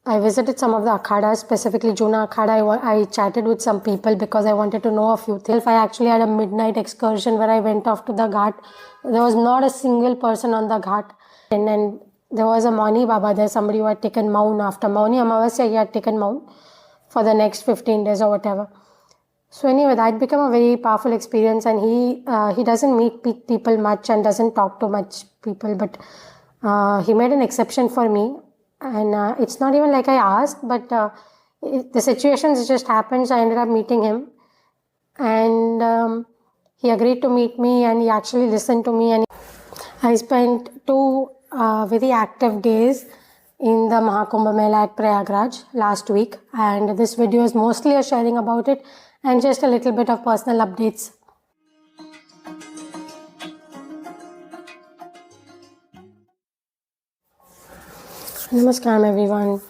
I visited some of the akhadas, specifically Juna Akhada. I chatted with some people because I wanted to know a few things. I actually had a midnight excursion where I went off to the ghat. There was not a single person on the ghat. And then there was a Mauni Baba there, somebody who had taken Maun after Mauni Amavasya, he had taken Maun for the next 15 days or whatever. So anyway, that became a very powerful experience, and he doesn't meet people much and doesn't talk to much people, but he made an exception for me. And it's not even like I asked, but the situations just happened, so I ended up meeting him. And he agreed to meet me, and he actually listened to me. And I spent 2 very active days in the Maha Kumbh Mela at Prayagraj last week. And this video is mostly a sharing about it and just a little bit of personal updates. Namaskaram everyone.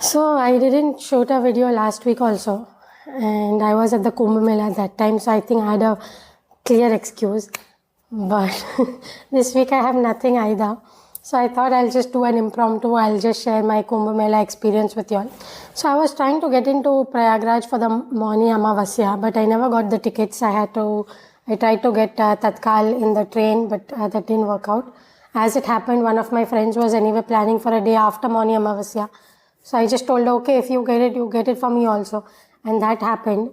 So I didn't shoot a video last week also, and I was at the Kumbh Mela at that time, so I think I had a clear excuse. But this week I have nothing either, so I thought I'll just do an impromptu. I'll just share my Kumbh Mela experience with you all. So I was trying to get into Prayagraj for the Mauni Amavasya, but I never got the tickets. I tried to get Tatkal in the train, but that didn't work out. As it happened, one of my friends was anyway planning for a day after Mauni Amavasya. So I just told her, okay, if you get it for me also. And that happened.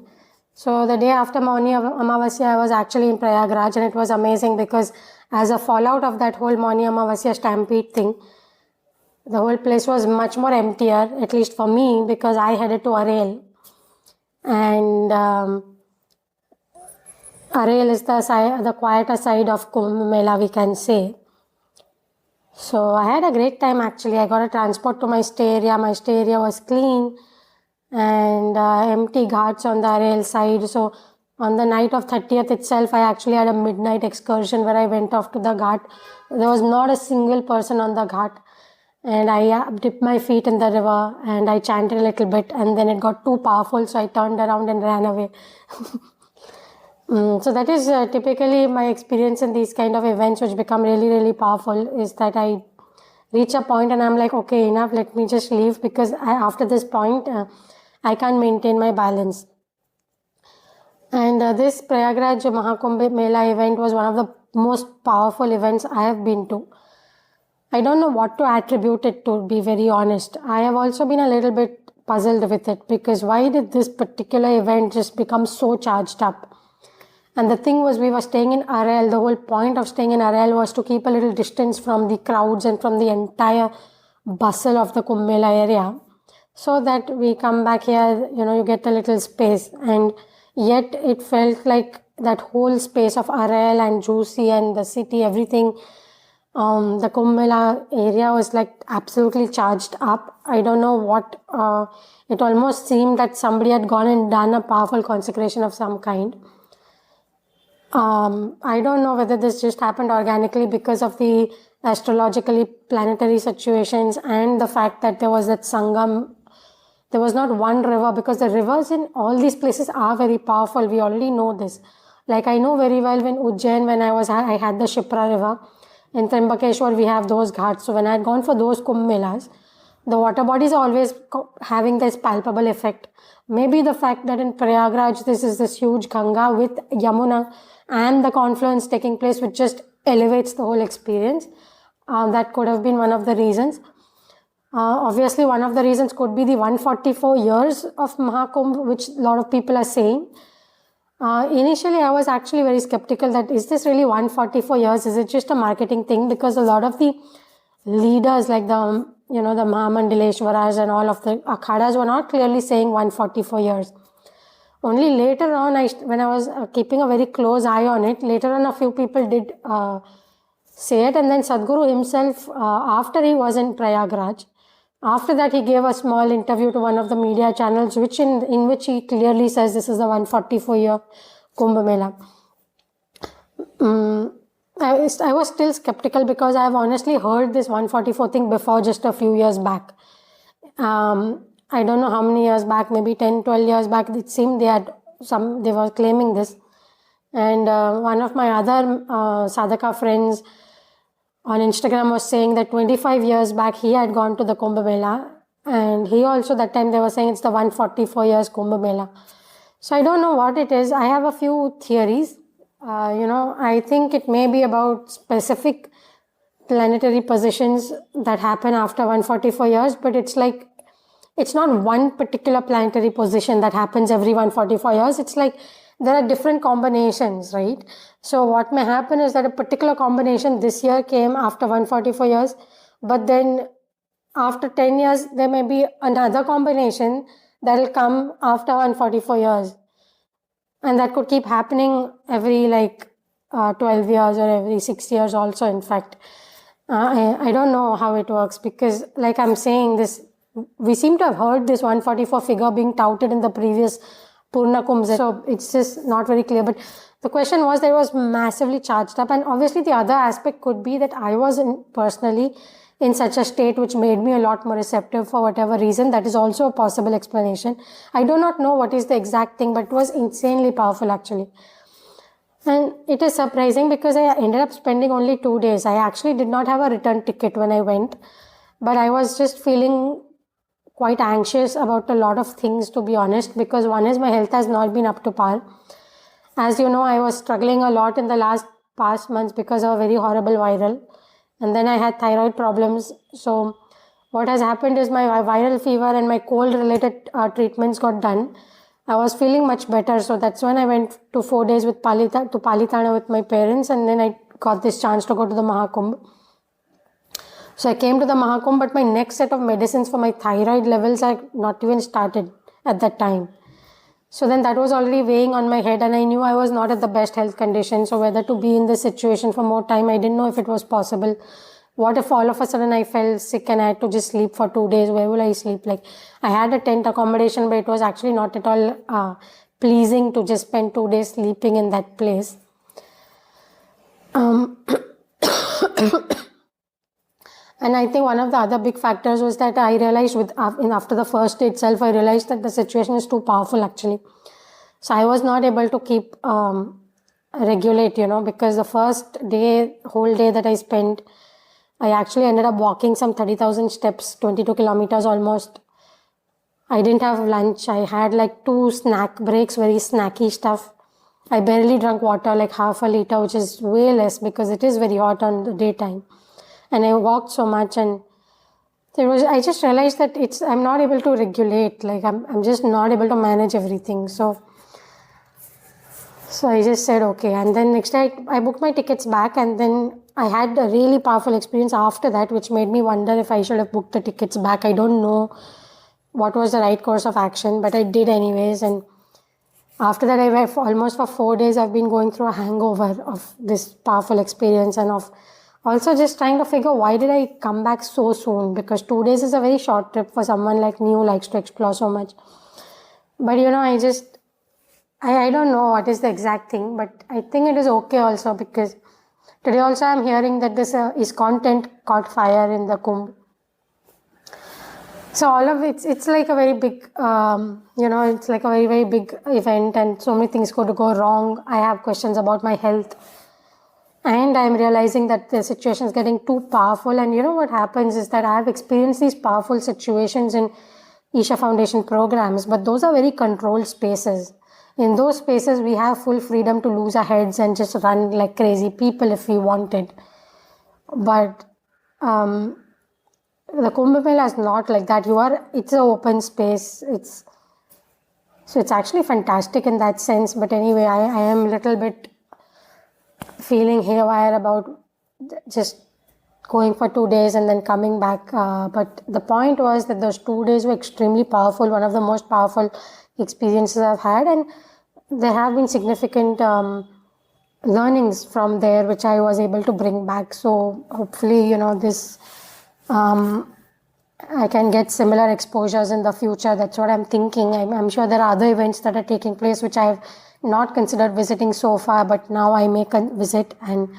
So the day after Mauni Amavasya, I was actually in Prayagraj, and it was amazing because as a fallout of that whole Mauni Amavasya stampede thing, the whole place was much more emptier, at least for me, because I headed to Arail. And Arail is the quieter side of Kumbh Mela, we can say. So I had a great time actually. I got a transport to my stay area. My stay area was clean and empty ghats on the Arail side. So on the night of 30th itself, I actually had a midnight excursion where I went off to the ghat. There was not a single person on the ghat. And I dipped my feet in the river and I chanted a little bit, and then it got too powerful, so I turned around and ran away. So that is typically my experience in these kind of events which become really, really powerful, is that I reach a point and I'm like, okay, enough, let me just leave, because after this point, I can't maintain my balance. And this Prayagraj Maha Kumbh Mela event was one of the most powerful events I have been to. I don't know what to attribute it to, be very honest. I have also been a little bit puzzled with it, because why did this particular event just become so charged up? And the thing was, we were staying in Arail. The whole point of staying in Arail was to keep a little distance from the crowds and from the entire bustle of the Kumbh Mela area, so that we come back here, you get a little space. And yet it felt like that whole space of Arail and Juicy and the city, everything, the Kumbh Mela area was like absolutely charged up. I don't know what, it almost seemed that somebody had gone and done a powerful consecration of some kind. I don't know whether this just happened organically because of the astrologically planetary situations and the fact that there was that Sangam. There was not one river, because the rivers in all these places are very powerful. We already know this. Like I know very well when Ujjain, I had the Shipra river. In Trimbakeshwar, we have those ghats. So when I had gone for those Kumbh Melas, the water bodies are always having this palpable effect. Maybe the fact that in Prayagraj, this is this huge Ganga with Yamuna and the confluence taking place, which just elevates the whole experience. That could have been one of the reasons. Obviously, one of the reasons could be the 144 years of Maha Kumbh, which a lot of people are saying. Initially, I was actually very skeptical that is this really 144 years? Is it just a marketing thing? Because a lot of the leaders, like the Mahamandaleshwaras and all of the Akhadas, were not clearly saying 144 years. Only later on, when I was keeping a very close eye on it, later on a few people did say it. And then Sadhguru himself, after he was in Prayagraj, after that he gave a small interview to one of the media channels, in which he clearly says this is the 144-year Kumbh Mela. I was still skeptical because I have honestly heard this 144 thing before, just a few years back. I don't know how many years back, maybe 10, 12 years back, it seemed they were claiming this. And one of my other sadhaka friends on Instagram was saying that 25 years back he had gone to the Kumbh Mela, and he also, that time they were saying it's the 144 years Kumbh Mela. So I don't know what it is. I have a few theories. I think it may be about specific planetary positions that happen after 144 years, but it's like, it's not one particular planetary position that happens every 144 years. It's like there are different combinations, right? So what may happen is that a particular combination this year came after 144 years, but then after 10 years, there may be another combination that will come after 144 years. And that could keep happening every 12 years or every 6 years also, in fact. I don't know how it works, because like I'm saying this, we seem to have heard this 144 figure being touted in the previous Purna Kumbh, so it's just not very clear. But the question was that it was massively charged up, and obviously the other aspect could be that I was personally in such a state which made me a lot more receptive for whatever reason. That is also a possible explanation. I do not know what is the exact thing, but it was insanely powerful actually. And it is surprising because I ended up spending only 2 days. I actually did not have a return ticket when I went, but I was just feeling quite anxious about a lot of things, to be honest, because one is my health has not been up to par. As you know, I was struggling a lot in the past months because of a very horrible viral, and then I had thyroid problems. So what has happened is my viral fever and my cold related treatments got done. I was feeling much better, so that's when I went to 4 days with Palitana with my parents, and then I got this chance to go to the Maha Kumbh. So I came to the Maha Kumbh, but my next set of medicines for my thyroid levels are not even started at that time. So then that was already weighing on my head, and I knew I was not at the best health condition. So whether to be in this situation for more time, I didn't know if it was possible. What if all of a sudden I fell sick and I had to just sleep for 2 days? Where will I sleep? Like, I had a tent accommodation, but it was actually not at all pleasing to just spend 2 days sleeping in that place. And I think one of the other big factors was that I realized after the first day itself, I realized that the situation is too powerful actually. So I was not able to keep regulate, because the whole day that I spent, I actually ended up walking some 30,000 steps, 22 kilometers almost. I didn't have lunch. I had 2 snack breaks, very snacky stuff. I barely drank water, like half a liter, which is way less because it is very hot on the daytime. And I walked so much, and I just realized that I'm not able to regulate, I'm just not able to manage everything. So I just said okay, and then next day I booked my tickets back, and then I had a really powerful experience after that, which made me wonder if I should have booked the tickets back. I don't know what was the right course of action, but I did anyways. And after that, almost for 4 days, I've been going through a hangover of this powerful experience, and of also just trying to figure why did I come back so soon, because 2 days is a very short trip for someone like me who likes to explore so much. But I don't know what is the exact thing, but I think it is okay also, because today also I'm hearing that this ISKCON tent caught fire in the Kumbh. So all of it's like a very big, it's like a very, very big event, and so many things could go wrong. I have questions about my health, and I'm realizing that the situation is getting too powerful. And what happens is that I have experienced these powerful situations in Isha Foundation programs, but those are very controlled spaces. In those spaces, we have full freedom to lose our heads and just run like crazy people if we wanted. But the Kumbh Mela is not like that. It's an open space. So it's actually fantastic in that sense. But anyway, I am a little bit feeling haywire about just going for 2 days and then coming back. But the point was that those 2 days were extremely powerful, one of the most powerful experiences I've had. And there have been significant learnings from there, which I was able to bring back. So hopefully, I can get similar exposures in the future. That's what I'm thinking. I'm sure there are other events that are taking place, which I've not considered visiting so far, but now I may visit and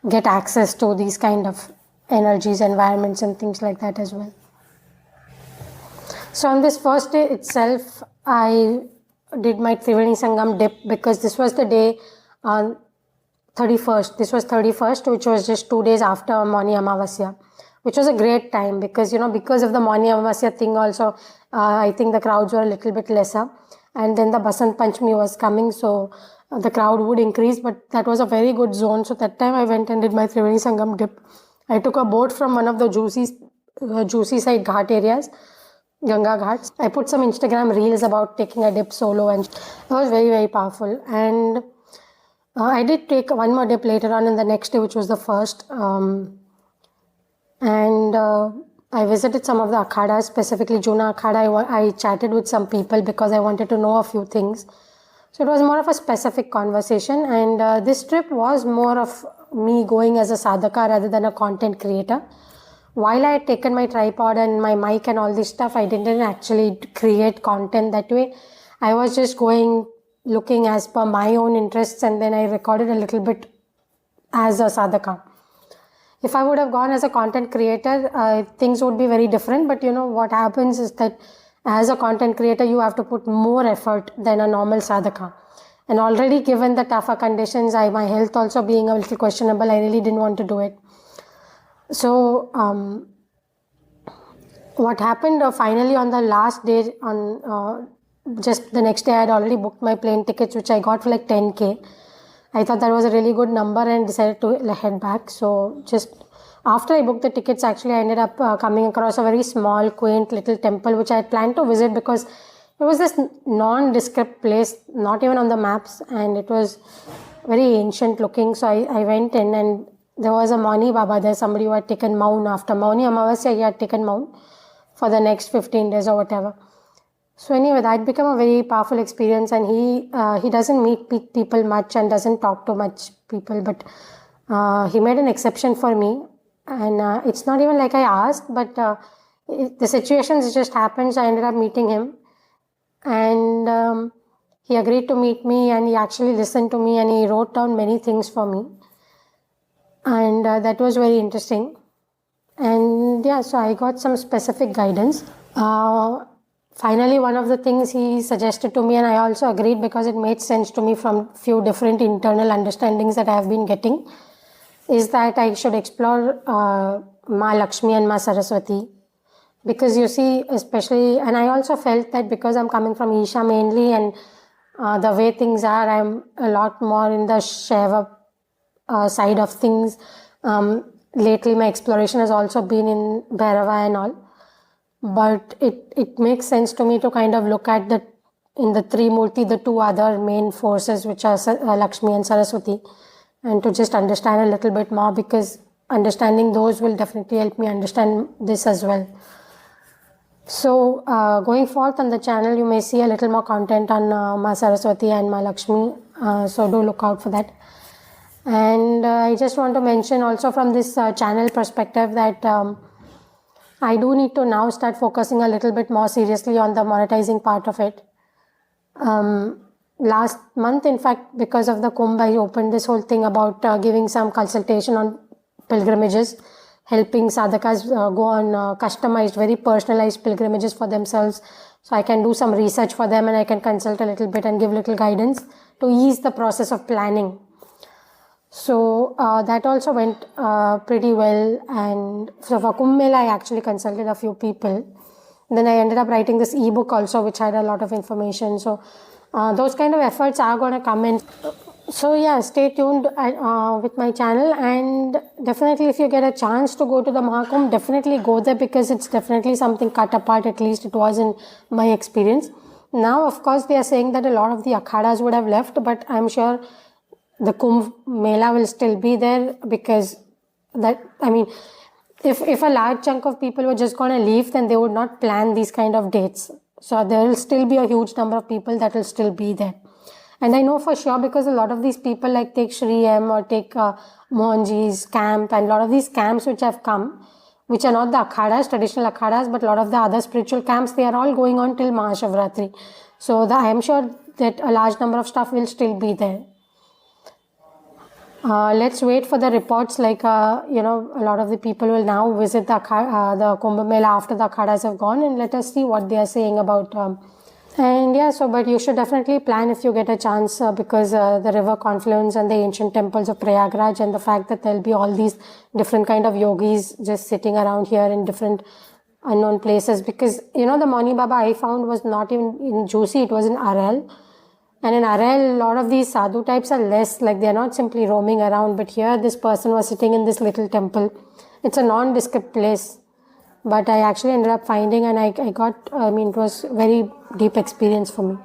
get access to these kind of energies, environments, and things like that as well. So on this first day itself, I did my Triveni Sangam dip, because this was the day 31st. This was 31st, which was just 2 days after Mauni Amavasya, which was a great time because, because of the Mauni Amavasya thing also, I think the crowds were a little bit lesser. And then the Basant Panchami was coming, so the crowd would increase, but that was a very good zone. So that time I went and did my Triveni Sangam dip. I took a boat from one of the juicy side ghat areas, Ganga Ghats. I put some Instagram reels about taking a dip solo, and it was very, very powerful. And I did take one more dip later on in the next day, which was the first. I visited some of the akhadas, specifically Juna Akhada. I chatted with some people because I wanted to know a few things. So it was more of a specific conversation, and this trip was more of me going as a sadhaka rather than a content creator. While I had taken my tripod and my mic and all this stuff, I didn't actually create content that way. I was just going, looking as per my own interests, and then I recorded a little bit as a sadhaka. If I would have gone as a content creator, things would be very different. But what happens is that as a content creator, you have to put more effort than a normal sadhaka. And already given the tougher conditions, my health also being a little questionable, I really didn't want to do it. So what happened finally on the last day, on just the next day, I had already booked my plane tickets, which I got for like 10K. I thought that was a really good number and decided to head back. So just after I booked the tickets, actually I ended up coming across a very small, quaint little temple which I had planned to visit because it was this nondescript place, not even on the maps, and it was very ancient looking. So I went in, and there was a Mauni Baba there, somebody who had taken Maun after Mauni Amavasya. He had taken Maun for the next 15 days or whatever. So anyway, that became a very powerful experience, and he doesn't meet people much and doesn't talk to much people, but he made an exception for me, and it's not even like I asked, but the situations just happened, so I ended up meeting him, and he agreed to meet me, and he actually listened to me, and he wrote down many things for me, and that was very interesting. And yeah, so I got some specific guidance. Finally, one of the things he suggested to me, and I also agreed because it made sense to me from few different internal understandings that I have been getting, is that I should explore Ma Lakshmi and Ma Saraswati. Because you see, especially, and I also felt that because I'm coming from Isha mainly, and the way things are, I'm a lot more in the Shaiva side of things. Lately, my exploration has also been in Bhairava and all. But it makes sense to me to kind of look at in the Trimurti, the two other main forces, which are Lakshmi and Saraswati, and to just understand a little bit more, because understanding those will definitely help me understand this as well. So going forth on the channel, you may see a little more content on Ma Saraswati and Ma Lakshmi, so do look out for that. And I just want to mention also from this channel perspective that I do need to now start focusing a little bit more seriously on the monetizing part of it. Last month, in fact, because of the Kumbh, I opened this whole thing about giving some consultation on pilgrimages, helping sadhakas go on customized, very personalized pilgrimages for themselves. So I can do some research for them, and I can consult a little bit and give little guidance to ease the process of planning. So that also went pretty well, and so for Kumbh Mela I actually consulted a few people. Then I ended up writing this ebook also, which had a lot of information. So those kind of efforts are going to come in. So yeah, stay tuned with my channel, and definitely if you get a chance to go to the Maha Kumbh, definitely go there, because it's definitely something cut apart. At least it was in my experience. Now of course they are saying that a lot of the akhadas would have left, but I'm sure the Kumbh Mela will still be there, because if a large chunk of people were just going to leave, then they would not plan these kind of dates. So there will still be a huge number of people that will still be there. And I know for sure, because a lot of these people, like take Shri M or take Mohanji's camp, and a lot of these camps which have come, which are not the akhadas, traditional akhadas, but a lot of the other spiritual camps, they are all going on till Mahashivratri. So I am sure that a large number of stuff will still be there. Let's wait for the reports, like, a lot of the people will now visit the Kumbh Mela after the akhadas have gone, and let us see what they are saying about And yeah, so but you should definitely plan if you get a chance because the river confluence and the ancient temples of Prayagraj and the fact that there'll be all these different kind of yogis just sitting around here in different unknown places. Because the Mauni Baba I found was not even in Juicy, it was in Arail. And in Arail, a lot of these sadhu types are less, like they're not simply roaming around, but here this person was sitting in this little temple. It's a nondescript place. But I actually ended up finding, and it was very deep experience for me.